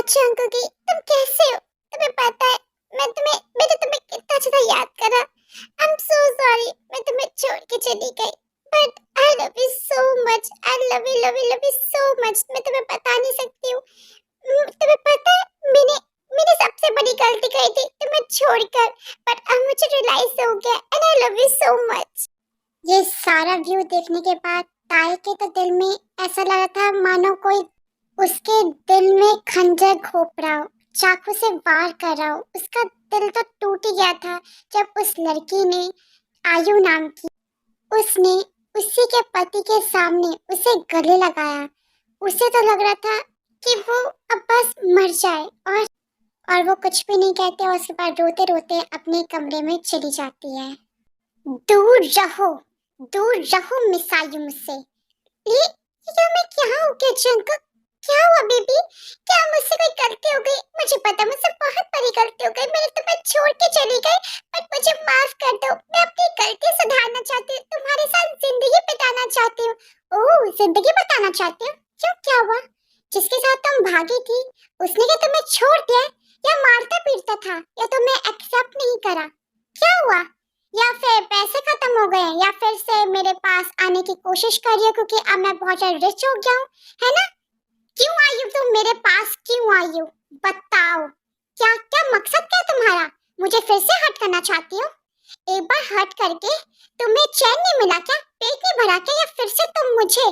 अच्छा अंकल की तुम कैसे हो? तुम्हें पता है मैंने तुम्हें कितना ज्यादा याद करा। आई एम सो सॉरी मैं तुम्हें छोड़ के चली गई, but I love you so much. I love you so much. मैं तुम्हें बता नहीं सकती हूँ। तुम्हें पता है मैंने मैंने सबसे बड़ी गलती करी थी तुम्हें छोड़कर, बट अब मुझे रियलाइज हो गया and I love you so much. ये सारा व्यू देखने के बाद ताई के तो दिल में ऐसा लगा था मानो कोई उसके दिल में खंजर घोंप रहा हो, चाकू से वार कर रहा हो। उसका दिल तो टूट ही गया था जब उस लड़की ने, आयु नाम की, उसने उसी के पति के सामने उसे गले लगाया। उसे तो लग रहा था कि वो अब बस मर जाए और वो कुछ भी नहीं कहते और उसके बाद रोते रोते अपने कमरे में चली जाती है। दूर रहो मिस आयु मुझसे। ये मैं क्या हो गया जंक? क्या हुआ बेबी? क्या मुझसे कोई गलती हो गई? मुझे पता मुझसे बहुत बड़ी गलती हो गई। मैंने तुम्हें छोड़ के चली गई, बट मुझे माफ कर दो। मैं अपनी गलती सुधारना चाहती हूँ, तुम्हारे साथ जिंदगी बिताना चाहती हूँ। ओह, जिंदगी बिताना चाहती हूँ? क्यों, क्या हुआ? जिसके साथ तुम भागी थी उसने क्या तुम्हें छोड़ दिया या मारता पीटता था या तुम्हें एक्सेप्ट नहीं करा? क्या हुआ? या फिर पैसे खत्म हो गए या फिर से मेरे पास आने की कोशिश कर रही हो क्योंकि अब मैं बहुत ज्यादा रिच हो गया हूँ, है ना? क्यों आई हो तुम मेरे पास? क्यों आई हो? बताओ, क्या क्या मकसद क्या तुम्हारा? मुझे फिर से हर्ट करना चाहती हो? एक बार हर्ट करके तुम्हें चैन नहीं मिला क्या? पेट नहीं भरा क्या? या फिर से तुम मुझे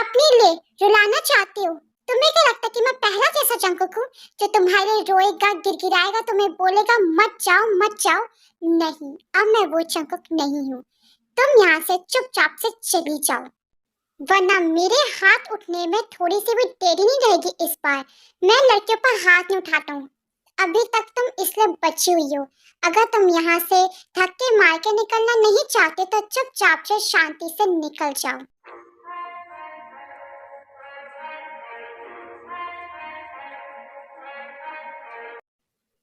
अपने लिए रुलाना चाहती हो? तुम्हें क्या लगता है कि मैं पहला जैसा जंकुक हूँ जो तुम्हारे रोएगा, गिड़गिड़ाएगा, तुम्हें बोलेगा मत जाओ मत जाओ? नहीं, अब मैं वो जंकुक नहीं हूँ। तुम यहाँ से चुपचाप से चली जाओ, वरना मेरे हाथ उठने में थोड़ी सी भी देरी नहीं रहेगी। इस बार मैं लड़कियों पर हाथ नहीं उठाता हूँ। अभी तक तुम इसलिए बची हुई हो। अगर तुम यहाँ से धक्के मार के निकलना नहीं चाहते तो चुपचाप से शांति से निकल जाओ।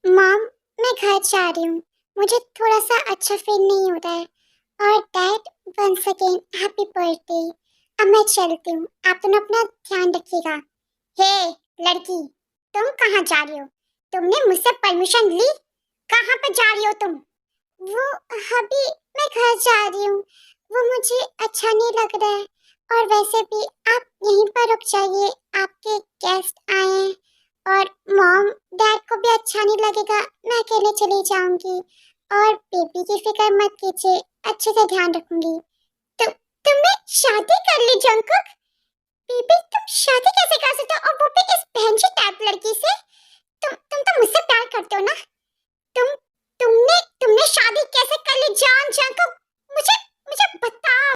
मॉम, मैं घर जा रही हूँ। मुझे थोड़ा सा अच्छा फील नहीं हो रहा है। और dad, once again happy birthday. अब मैं चलती हूँ, आप दोनों अपना ध्यान रखिएगा। हे लड़की, तुम कहाँ जा रही हो? तुमने मुझसे परमिशन ली? कहाँ पे जा रही हो तुम? वो अभी मैं घर जा रही हूँ। वो मुझे अच्छा नहीं लग रहा है। और वैसे भी आप यहीं पर रुक जाइए, आपके गेस्ट आए हैं। और मॉम डैड को भी अच्छा नहीं लगेगा, मैं अकेले चली जाऊंगी। और बेबी की फिक्र मत कीजिए, अच्छे से ध्यान रखूंगी। तुमने शादी कर ली जंकुक? बेबी तुम शादी कैसे कर सकते हो और वो भी इस भैंसी टाइप लड़की से? तुम तो मुझसे प्यार करते हो ना? तुम तुमने शादी कैसे कर ली जान जंकुक? मुझे मुझे बताओ।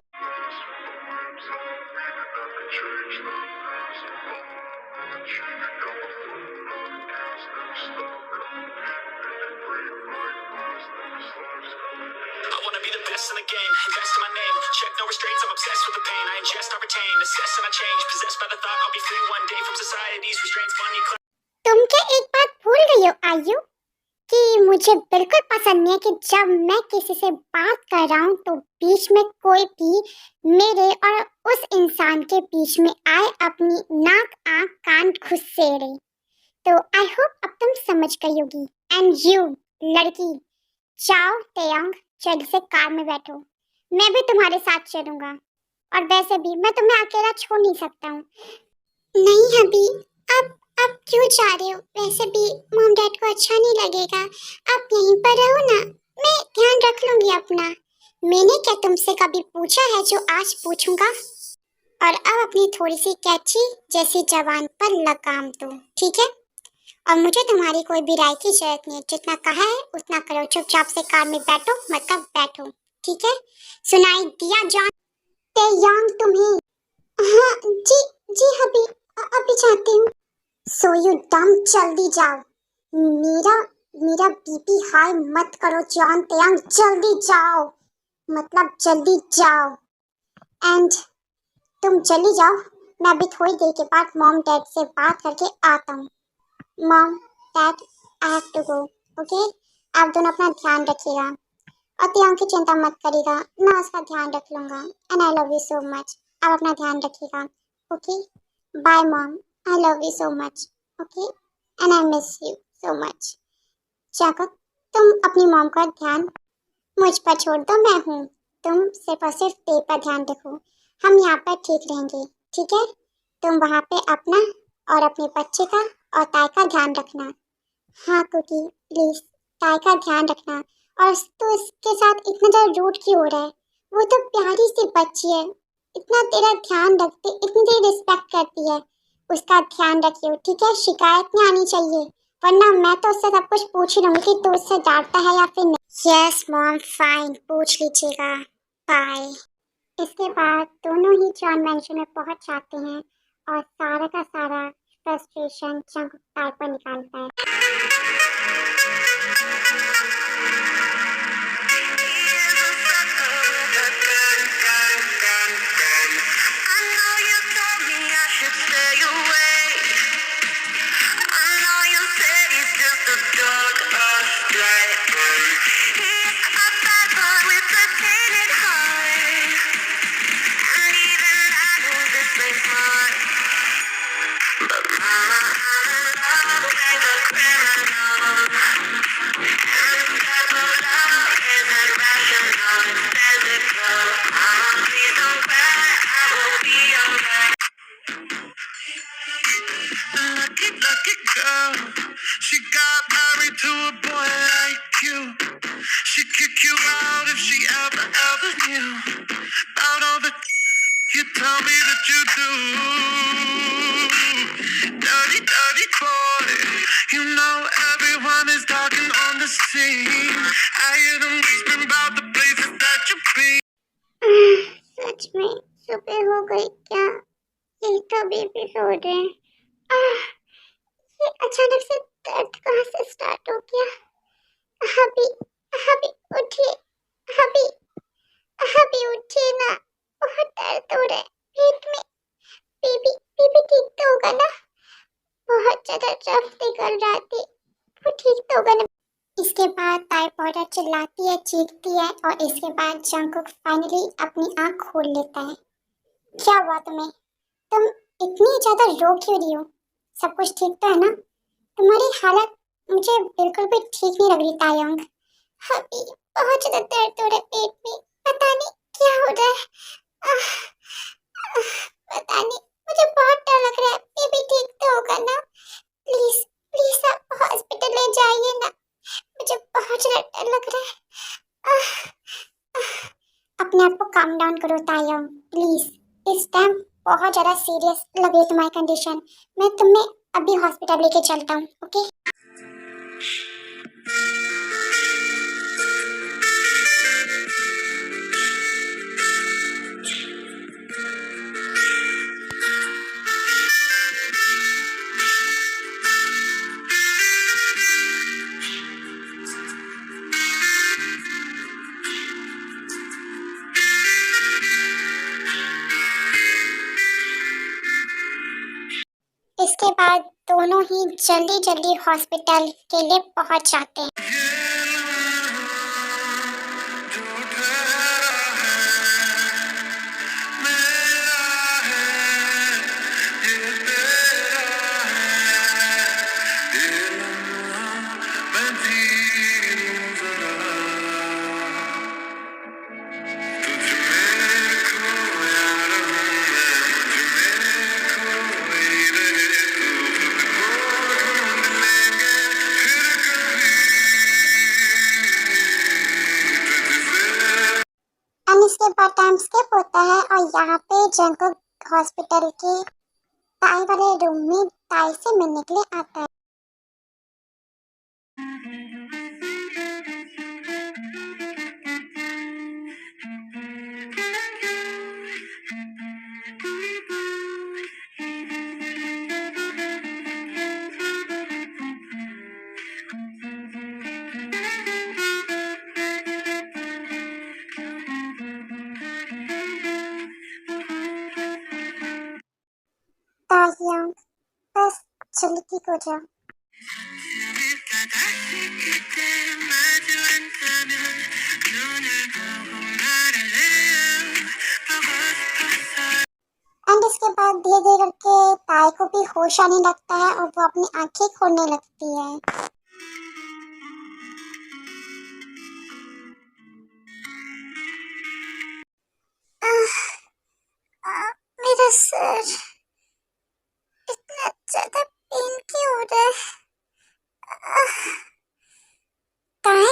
I wanna be the best in the game, invest in my name, check no restraints, I'm obsessed with the pain, I ingest, I retain, assess and I change, possessed by the thought I'll be free one day from society's restraints, money. तुम क्या एक बात भूल गई हो आयु, कि मुझे बिल्कुल पसंद नहीं है कि जब मैं किसी से बात कर रहा हूँ तो बीच में कोई भी मेरे और उस इंसान के बीच में आए अपनी नाक आँख कान घुसेड़े। तो आई होप अब तुम समझ गई होगी। एंड यू लड़की, जाओ तेयंग, जल्दी से कार में बैठो। मैं भी तुम्हारे साथ चलूंगा। और वैसे भी मैं तुम्हें अकेला छोड़ नहीं सकता हूँ। नहीं अभी, अब क्यों जा रहे हो? वैसे भी मॉम डैड को अच्छा नहीं लगेगा, आप यहीं पर रहो ना, मैं ध्यान रख लूंगी अपना। मैंने क्या तुमसे कभी पूछा है जो आज पूछूंगा? और अब अपनी थोड़ी सी कैची जैसी जबान पर लगाम दो, ठीक है? और मुझे तुम्हारी कोई भी राय की जरूरत नहीं है, जितना कहा है उतना करो। चुपचाप से कार में बैठो, मतलब बैठो। ठीक है? सुनाई दिया जॉन तेयोंग तुम्हें? हाँ जी, जी अभी अभी जाती हूँ। सो यू डम, जल्दी जाओ। मेरा मेरा बीपी हाई मत करो जॉन तेयोंग, जल्दी जाओ, मतलब जल्दी जाओ। एंड तुम चली जाओ, मैं अभी थोड़ी देर के बाद मॉम डैड से बात करके आता हूँ। Mom dad, I have to go, okay? आप दोनों अपना ध्यान रखिएगा और तियांग की चिंता मत करिएगा, मैं उसका ध्यान रख लूंगा। And I love you so much. आप अपना ध्यान रखिएगा, okay? Bye mom, I love you so much, okay? And I miss you so much. जाकर तुम अपनी मॉम का ध्यान मुझ पर छोड़ दो, मैं हूँ। तुम सिर्फ और सिर्फ पे पर ध्यान रखो, हम यहाँ पर ठीक रहेंगे, ठीक है? तुम वहाँ पे अपना और अपने बच्चे का और ताई का ध्यान रखना। हाँ कुकी, प्लीज ताई का ध्यान रखना। और तो इसके साथ इतना ज़्यादा रूड क्यों हो रहा है? वो तो प्यारी सी बच्ची है, इतना तेरा ध्यान रखती, इतनी तेरी रिस्पेक्ट करती है, उसका ध्यान रखियो, ठीक है? शिकायत नहीं आनी चाहिए, वरना मैं तो उससे सब कुछ पूछ ही लूंगी कि तू उससे डांटता है या फिर नहीं। यस मॉम, फाइन, पूछ लीजिएगा। बाय। इसके बाद दोनों ही जॉन मैंशन में पहुंच जाते हैं और सारा का सारा फ्रस्ट्रेशन जंगकुक पर निकालता है। Lucky girl, she got married to a boy like you. She'd kick you out if she ever knew about all the you tell me that you do. Dirty, dirty boy, you know everyone is talking on the scene. I hear them whispering about the places that you've been. सच में सुबह हो गई क्या? यही तो baby सो रहे हैं। ये अचानक से दर्द कहाँ से स्टार्ट हो गया? अभी अभी उठिए, अभी अभी उठिए ना, बहुत दर्द हो रहा है पेट में। बेबी बेबी ठीक तो होगा ना? बहुत ज्यादा रफ निकल रहा थी, वो ठीक तो होगा ना? इसके बाद ताई पाउडर चिल्लाती है, चीखती है और इसके बाद जंगकुक फाइनली अपनी आंख खोल लेता है। क्या हुआ तुम्हें? तुम इतनी ज्यादा रो क्यों रही हो? सब कुछ ठीक तो है ना? तुम्हारी हालत मुझे बिल्कुल भी ठीक नहीं लग रही तायंग। अभी बहुत ज्यादा दर्द हो रहा है पेट में, पता नहीं क्या हो रहा है। आह, आह, पता नहीं, मुझे बहुत डर लग रहा है। बेबी ठीक तो होगा ना? प्लीज प्लीज आप हॉस्पिटल ले जाइए ना, मुझे बहुत ज्यादा डर लग रहा है। आह, आह, अपने आप को काम डाउन करो तायंग, प्लीज। इस टाइम बहुत ज्यादा सीरियस लग रही है तुम्हारी कंडीशन। मैं तुम्हें अभी हॉस्पिटल लेके चलता हूँ, ओके? इसके बाद दोनों ही जल्दी जल्दी हॉस्पिटल के लिए पहुंच जाते हैं। एंड इसके बाद टाइम स्किप होता है और यहाँ पे जंगकुक हॉस्पिटल के ताई वाले रूम में ताई से मिलने के लिए आता है। ताइयां बस जल्दी हो जाओ। एंड इसके बाद धीरे धीरे करके ताई को भी होश आने लगता है और वो अपनी आंखें खोलने लगती है। आह, मेरा सर इतना ज्यादा पेन क्यों हो रहा है? आह, ताई,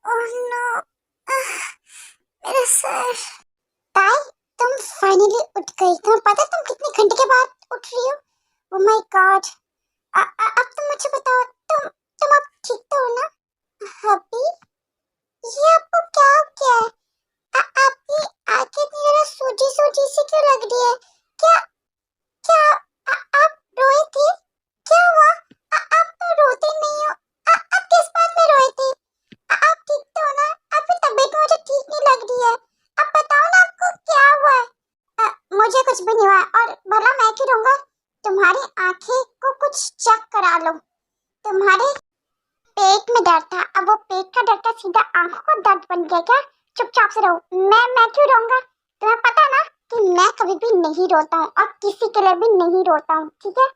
ओह नो, मेरा सर। ताई, तुम फाइनली उठ गई। तुम्हें पता है तुम कितने घंटे के बाद उठ रही हो? Oh my God. अब तुम मुझे बताओ, तुम अब ठीक तो हो ना? अभी ये आपको क्या हो गया है? आपकी आंखें इतनी ज्यादा सूजी सूजी सी क्यों लग रही है? क्या क्या आप रोए थे? क्या हुआ? आप तो रोते नहीं हो। आप किस बात में रोए थे? आप ठीक तो हो ना? आपकी तबीयत मुझे ठीक नहीं लग रही है। आप बताओ ना आपको क्या हुआ है? मुझे कुछ भी नहीं हुआ और भला मैं क्यों रहूंगा? तुम्हारी आंखें को कुछ चेक करा लो। तुम्हारे पेट में दर्द था, अब वो पेट का दर्द का सीधा आंखों का दर्द बन गया क्या? चुपचाप से रहो। मैं क्यों रहूंगा? तुम्हें पता है ना कि मैं कभी भी नहीं रोता हूँ और किसी के लिए भी नहीं रोता हूँ, ठीक है?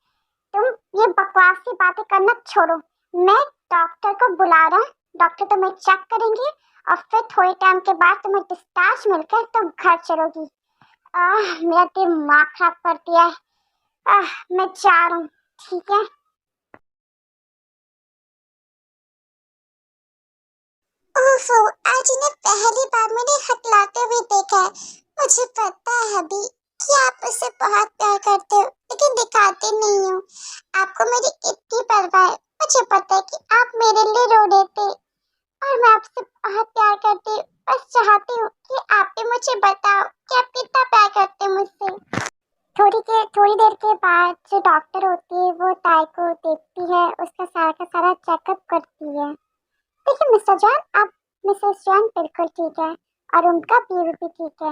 तुम ये बकवास की बातें करना छोड़ो। मैं डॉक्टर को बुला रहा हूँ। डॉक्टर तुम्हें चेक करेंगे और फिर थोड़े टाइम के बाद तुम्हें डिस्चार्ज मिलकर तुम घर चलोगी। मेरा दिमाग खराब कर दिया है। मैं जा रहा हूँ, ठीक है? ओफो, आज इन्हें पहली बार मैंने हकलाते हुए देखा है। मुझे पता है अभी कि आप मुझसे बहुत प्यार करते हो, लेकिन दिखाते नहीं हो। आपको मेरी इतनी परवाह है। मुझे पता है कि आप मेरे लिए रो रहे थे और मैं आपसे बहुत प्यार करती हूँ। बस चाहती हूँ कि आप भी मुझे बताओ कि आप कितना प्यार करते हो मुझसे। थोड़ी देर के बाद जो डॉक्टर होती है वो ताई को देखती है, उसका सारा का सारा चेकअप करती है। देखिए मिस्टर जॉन, आप मिसेस जॉन बिल्कुल ठीक है और उनका बीवी भी ठीक है।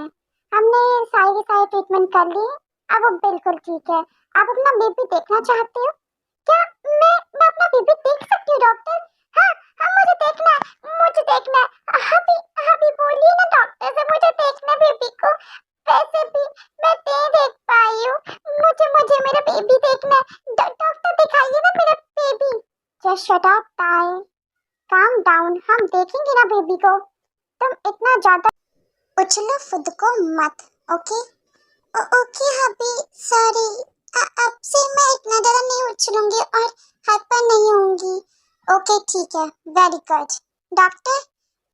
हमने सारे के सारे ट्रीटमेंट कर लिए, अब वो बिल्कुल ठीक है। आप अपना बेबी देखना चाहते हो क्या? मैं अपना बेबी देख सकती हूँ डॉक्टर? हाँ हाँ, मुझे देखना है, मुझे देखना है। अभी अभी बोलिए ना डॉक्टर से, मुझे देखना है बेबी को। वैसे भी मैं नहीं देख पाई हूँ। मुझे मुझे मेरा बेबी देखना है। डॉक्टर दिखाइए ना मेरा बेबी। जस्ट शट अप ताई, काम डाउन, हम देखेंगे ना बेबी को। तुम इतना ज्यादा उछलो खुद को मत, ओके? ओके हबी, सॉरी। अब से मैं इतना ज्यादा नहीं उछलूंगी और हाइपर नहीं होंगी। ओके ठीक है, वेरी गुड। डॉक्टर,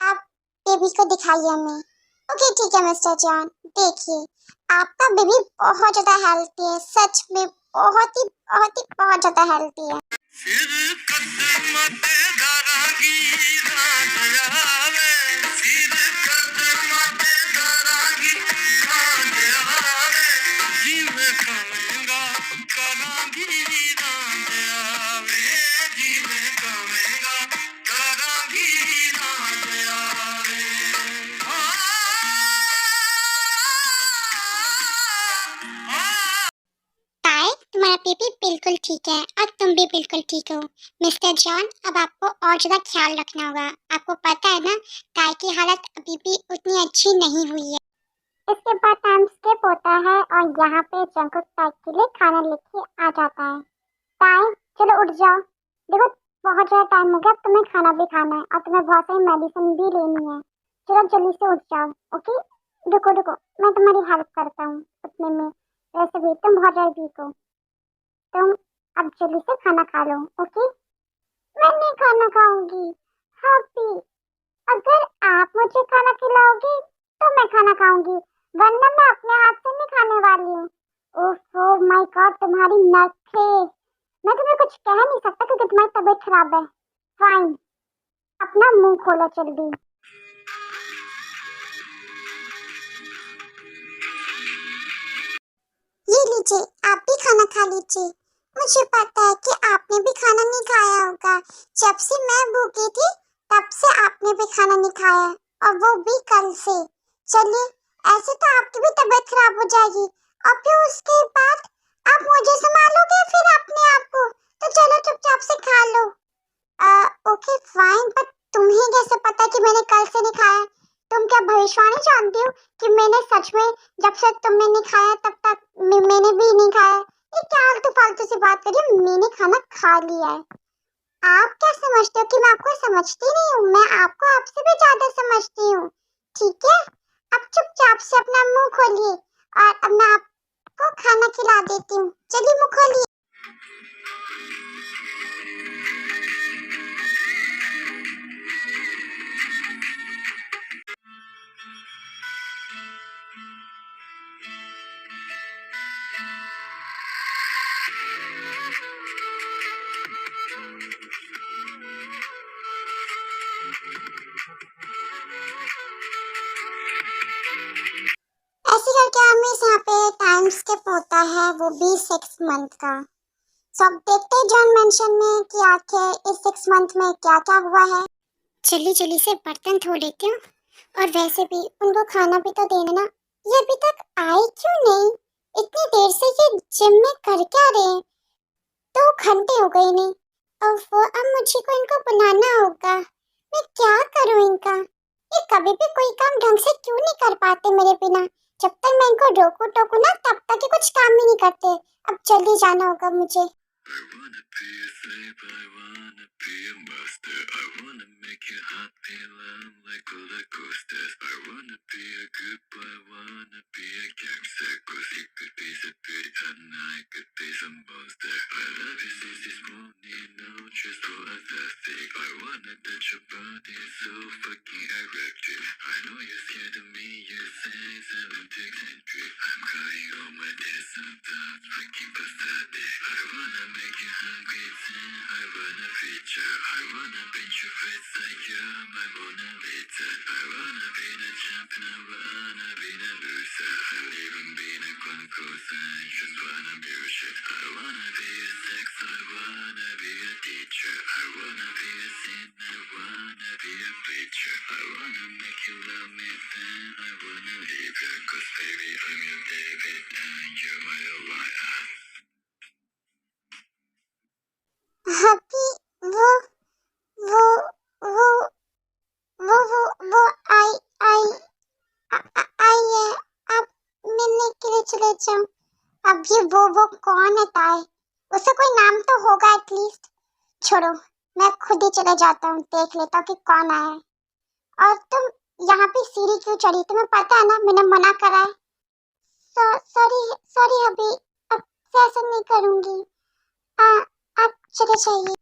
आप बेबी को दिखाइए हमें। ओके ठीक है मिस्टर जॉन, देखिए आपका बेबी बहुत ज्यादा हेल्थी है, सच में बहुत ही बहुत ही बहुत ज्यादा हेल्थी है। ताई, तुम्हारा बेबी बिल्कुल ठीक है और तुम भी बिल्कुल ठीक हो। मिस्टर जॉन, अब आपको और ज्यादा ख्याल रखना होगा। आपको पता है ना, ताई की हालत अभी भी उतनी अच्छी नहीं हुई है। इसके बाद टाइम स्किप होता है और यहाँ पे जंकुक ताई के लिए खाना लेके आ जाता है। ताई, चलो उठ जाओ। देखो बहुत ज्यादा टाइम हो गया, अब तुम्हें खाना भी खाना है और तुम्हें बहुत सारी मेडिसिन भी लेनी है। चलो जल्दी से उठ जाओ, ओके? रुको रुको, मैं तुम्हारी हेल्प करता हूँ उठने में। वैसे भी तुम बहुत ज्यादा वीक हो। तुम अब जल्दी से खाना खा लो, ओके? मैं नहीं खाना खाऊंगी। हाँ भी, अगर आप मुझे खाना खिलाओगे तो मैं खाना खाऊंगी, वरना मैं अपने हाथ से नहीं खाने वाली हूँ। ओह माय गॉड, तुम्हारी नखरे। मैं तुम्हें कुछ कह नहीं सकता क्योंकि तुम्हारी तबीयत खराब है। फाइन, अपना मुंह खोलो जल्दी। ये लीजिए, आप भी खाना खा लीजिए। मुझे पता है कि आपने भी खाना नहीं खाया होगा। जब से मैं भूखी थी तब से आपने भी खाना नहीं खाया, और वो भी कल से। चलिए, ऐसे तो आपकी भी तबीयत खराब हो जाएगी और फिर उसके बाद आप मुझे संभालोगे फिर अपने आप को? तो चलो चुपचाप से खा लो। ओके फाइन, पर तुम्हें कैसे पता कि मैंने कल से नहीं खाया? तुम क्या भविष्यवाणी जानती हो कि मैंने सच में जब से तुमने नहीं खाया तब तक मैंने भी नहीं खाया? ये क्या आलतू फालतू सी बात कर रही हो? मैंने खाना खा लिया है। आप क्या समझते हो कि मैं आपको समझती नहीं हूँ? मैं आपको आपसे भी ज्यादा समझती हूँ। ठीक है, अब चुपचाप से अपना मुंह खोलिए और अब मैं आपको खाना खिला देती हूँ। चलिए मुंह खोलिए। ऐसे करके हमें यहाँ पे टाइम स्किप होता है, वो भी 6 मंथ का। सब देखते हैं जॉन मेंशन में कि आखिर इस 6 मंथ में क्या क्या हुआ है। जल्दी जल्दी से बर्तन धो लेती हूँ, और वैसे भी उनको खाना भी तो देना ना। ये अभी तक आए क्यों नहीं? इतनी देर से ये जिम में कर क्या रहे हैं? 2 घंटे हो गए नहीं। अब मुझे को इनको बनाना होगा। मैं क्या करूँ इनका? ये कभी भी कोई काम ढंग से क्यों नहीं कर पाते मेरे बिना? जब तक मैं इनको रोकू टोकू ना तब तक ये कुछ काम ही नहीं करते। अब जल्दी जाना होगा मुझे। I wanna be a slave, I wanna be a master. I wanna make you happy, love like roller coasters. I wanna be a good boy, wanna be a gangster. Cause you could be so pretty and I could be some monster. I love you since this morning, no just for a thing. I wanna touch your body so fucking erected. I know you're scared of me, you say 7 to 10. I'm crying on my days sometimes, freaking pathetic. I wanna make you hungry, then I wanna feed you. I wanna paint your face like you're my Mona Lisa. I wanna be the champion, I wanna be the loser. I'll even be the concourse, I just wanna abuse you. I wanna be a sex, I wanna be a teacher. I wanna be a sin, I wanna be a preacher. I wanna make you love me, then I wanna leave you. Cause baby, I'm your David and you're my Goliath. अभी वो वो वो वो आई आई आई है। आप मिलने के लिए चले जाओ। अब ये वो कौन है ताए? उसे कोई नाम तो होगा एटलीस्ट। छोड़ो, मैं खुद ही चले जाता हूँ, देख लेता हूँ कि कौन आया है। और तुम यहाँ पे सीढ़ी क्यों चढ़ी? तुम्हें पता है ना मैंने मना करा है। सॉरी सॉरी अभी, अब से ऐसा नहीं करूँगी। आप चले जाइए।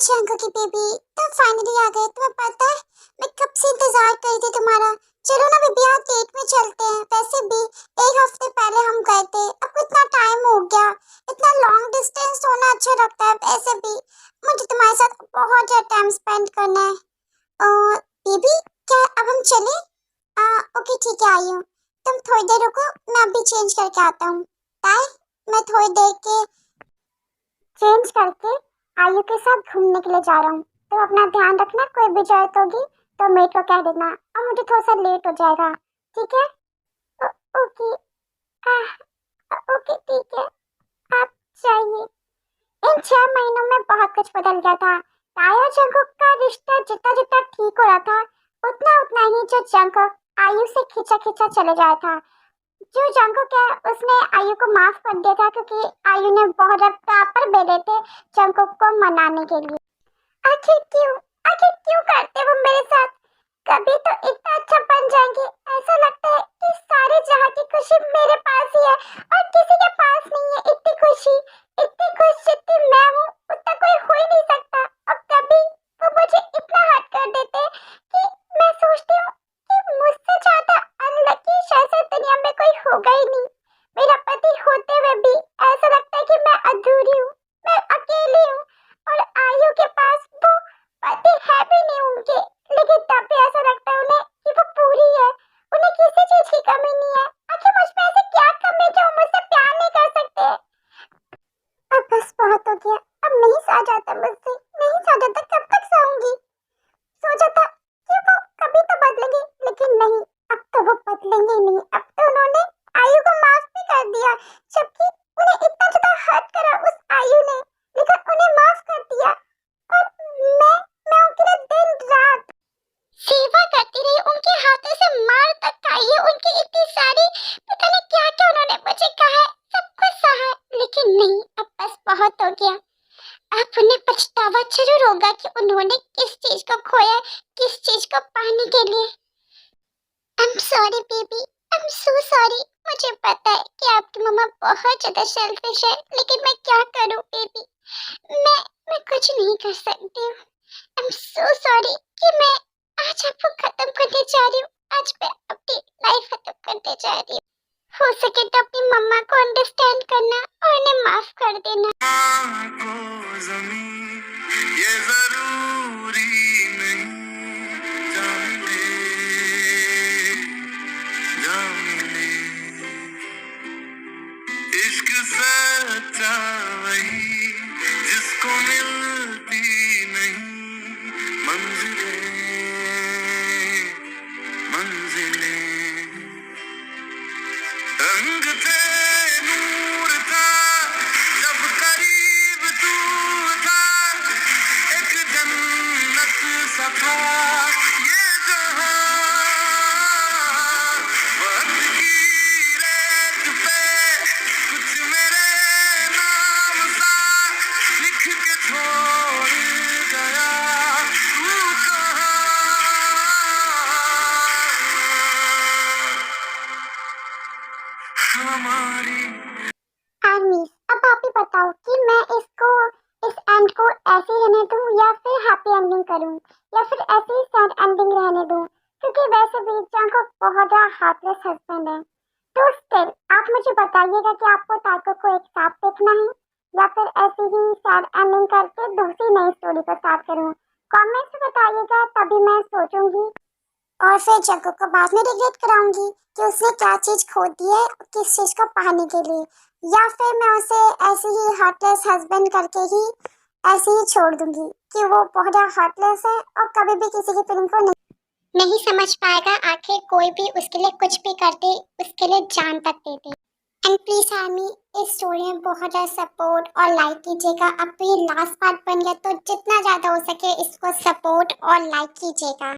शंकर की बेबी, तुम फाइनली आ गए। तुम्हें पता है मैं कब से इंतजार कर रही थी तुम्हारा। चलो ना बेबी, आज डेट में चलते हैं। वैसे भी 1 हफ्ते पहले हम गए थे, अब कितना टाइम हो गया। इतना लॉन्ग डिस्टेंस होना अच्छा लगता है। वैसे भी मुझे तुम्हारे साथ बहुत ज्यादा टाइम स्पेंड करना है। और बेबी, क्या अब हम चले? ओके ठीक है, आई हूँ। तुम थोड़ी देर रुको, मैं अभी चेंज करके आता हूँ। बाय। मैं थोड़ी देर के चेंज करके आयु के साथ घूमने के लिए जा रहा हूँ। तो अपना ध्यान रखना, कोई भी जरूरत होगी तो मेरे को कह देना। और मुझे थोड़ा सा लेट हो जाएगा, ठीक है? ओके। ओके ठीक है, आप जाइए। इन 6 महीनों में बहुत कुछ बदल गया था। ताया और जंकुक का रिश्ता जितना जितना ठीक हो रहा था, उतना उतना ही जो जंकुक आयु से खींचा खींचा चले जाया था। जो जंकुक है उसने आयु को माफ कर दिया था, क्योंकि आयु ने बहुत रफ्तार भेजे थे जंकुक को मनाने के लिए। आखिर क्यों करते वो मेरे साथ? कभी तो इतना अच्छा बन जाएंगे। ऐसा लगता है कि सारे जहां की खुशी मेरे पास ही है और किसी के पास नहीं है। इतनी खुश जितनी मैं हूँ उतना कोई हो ही नहीं सकता। और कभी वो मुझे इतना हर्ट कर देते कि मैं सोचती हूँ कि मुझसे ज्यादा अनलकी शायद दुनिया में कोई होगा ही नहीं। मेरा पति होते हुए भी ऐसा लगता है कि मैं अधूरी हूँ, मैं अकेली हूँ। और आयु के पास वो पति है भी नहीं उनके, लेकिन तब भी ऐसा लगता है उन्हें कि वो पूरी है। उन्हें किसी चीज की कमी नहीं है। आखिर मुझ में ऐसे क्या कमी है जो वो मुझसे प्यार नहीं कर सकते? अब बस बहुत हो गया। अब नहीं सहा जाता मुझसे, नहीं सहा जाता। कब तक सहूंगी? सोचा था कि वो कभी तो बदलेंगे, लेकिन नहीं, अब तो वो बदलेंगे ही नहीं। अब तो किस चीज को पाने के लिए। I am sorry baby, I am so sorry. मुझे पता है कि आपकी मम्मा बहुत ज्यादा सेल्फिश है, लेकिन मैं क्या करूं बेबी। मैं कुछ नहीं कर सकती हूँ। आई एम सो सॉरी कि मैं आज आपको खत्म करने जा रही हूँ। आज मैं अपनी लाइफ खत्म करने जा रही हूँ। हो सके तो अपनी मम्मा को अंडरस्टैंड करना और उन्हें माफ कर देना। को ज़मीन ये ज़रूरी नहीं, जान ले इश्क सच्चा वही जिसको मिलती नहीं मंजिलें रंग थे नूर था जब करीब तू था, एक जन्नत सा था ये जहां, वक्त की रेत पे कुछ मेरे नाम सा लिख के छोड़ गया तू कहाँ। हमारी आर्मी, अब आप ही बताओ कि मैं इस एंड को ऐसे ही रहने दूं या फिर हैप्पी एंडिंग करूं, या फिर ऐसे ही सैड एंडिंग रहने दूं, क्योंकि वैसे भी जान को बहुत ज्यादा हार्टलेस हस्बैंड है। तो स्टिल आप मुझे बताइएगा कि आपको ताको को एक साथ देखना है या फिर ऐसे ही सैड एंडिंग करके दूसरी नई स्टोरी को स्टार्ट करूं। कमेंट्स में बताइएगा, तभी मैं सोचूंगी और फिर जग्गू को बाद में रिग्रेट कराऊंगी कि उसने क्या चीज खो दी है किस चीज को पाने के लिए, या फिर मैं उसे ऐसे ही हार्टलेस हस्बैंड करके ही ऐसे ही छोड़ दूंगी कि वो बहुत हार्टलेस है और कभी भी किसी की फीलिंग को नहीं समझ पाएगा। आखिर कोई भी उसके लिए कुछ भी कर दे, उसके लिए जान तक दे दे। एंड प्लीज आर्मी, इस स्टोरी में बहुत ज़्यादा सपोर्ट और लाइक कीजिएगा। अब तो ये लास्ट पार्ट बन गया, तो जितना ज़्यादा हो सके इसको सपोर्ट और लाइक कीजिएगा।